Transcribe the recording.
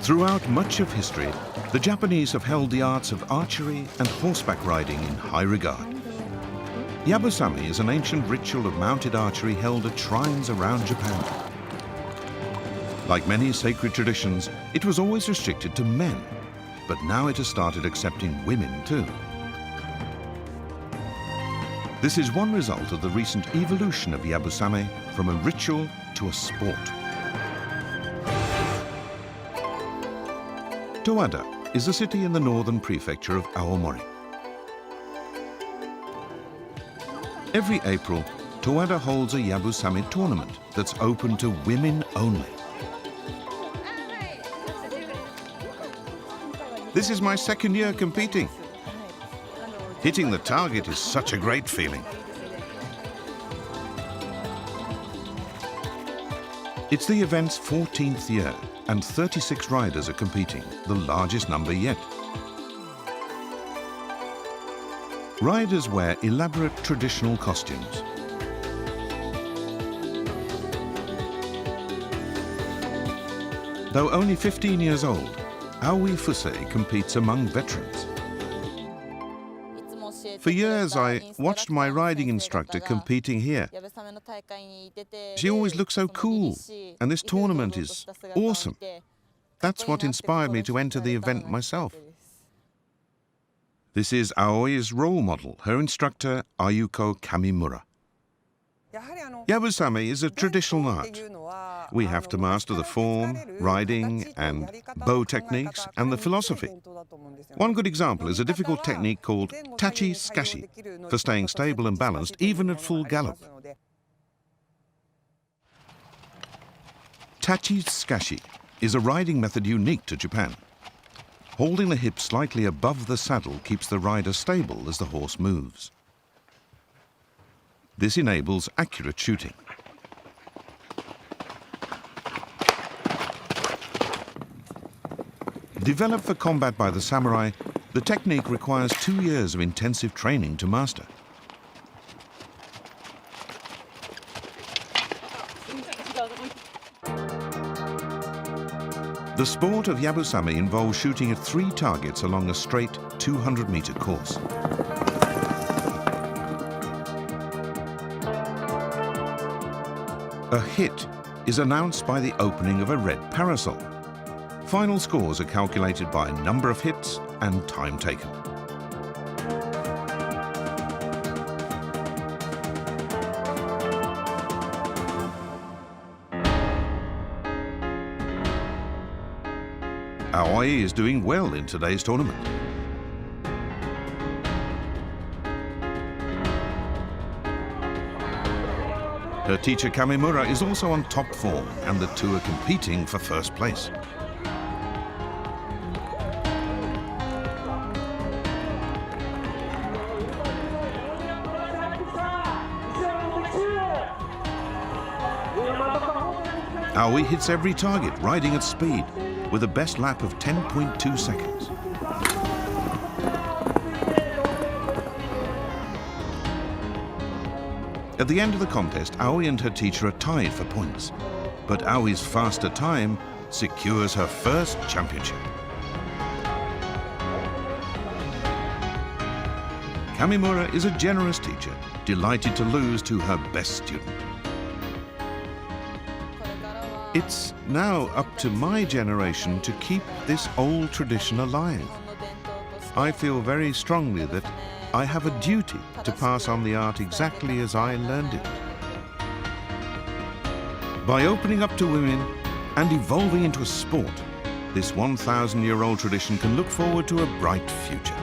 Throughout much of history, the Japanese have held the arts of archery and horseback riding in high regard. Yabusame is an ancient ritual of mounted archery held at shrines around Japan. Like many sacred traditions, it was always restricted to men, but now it has started accepting women too. This is one result of the recent evolution of Yabusame from a ritual to a sport. Toada is a city in the northern prefecture of Aomori. Every April, Toada holds a Yabusame tournament that's open to women only. This is my second year competing. Hitting the target is such a great feeling. It's the event's 14th year, and 36 riders are competing, the largest number yet. Riders wear elaborate traditional costumes. Though only 15 years old, Aoi competes among veterans. For years, I watched my riding instructor competing here. She always looked so cool, and this tournament is awesome. That's what inspired me to enter the event myself. This is Aoi's role model, her instructor, Ayuko Kamimura. Yabusame is a traditional art. We have to master the form, riding, and bow techniques, and the philosophy. One good example is a difficult technique called tachi-skashi, for staying stable and balanced even at full gallop. Tachi-skashi is a riding method unique to Japan. Holding the hips slightly above the saddle keeps the rider stable as the horse moves. This enables accurate shooting. Developed for combat by the samurai, the technique requires 2 years of intensive training to master. The sport of Yabusame involves shooting at 3 targets along a straight 200-meter course. A hit is announced by the opening of a red parasol. Final scores are calculated by number of hits and time taken. Aoi is doing well in today's tournament. Her teacher Kamimura is also on top form, and the two are competing for first place. Aoi hits every target, riding at speed, with a best lap of 10.2 seconds. At the end of the contest, Aoi and her teacher are tied for points, but Aoi's faster time secures her first championship. Kamimura is a generous teacher, delighted to lose to her best student. It's now up to my generation to keep this old tradition alive. I feel very strongly that I have a duty to pass on the art exactly as I learned it. By opening up to women and evolving into a sport, this 1,000-year-old tradition can look forward to a bright future.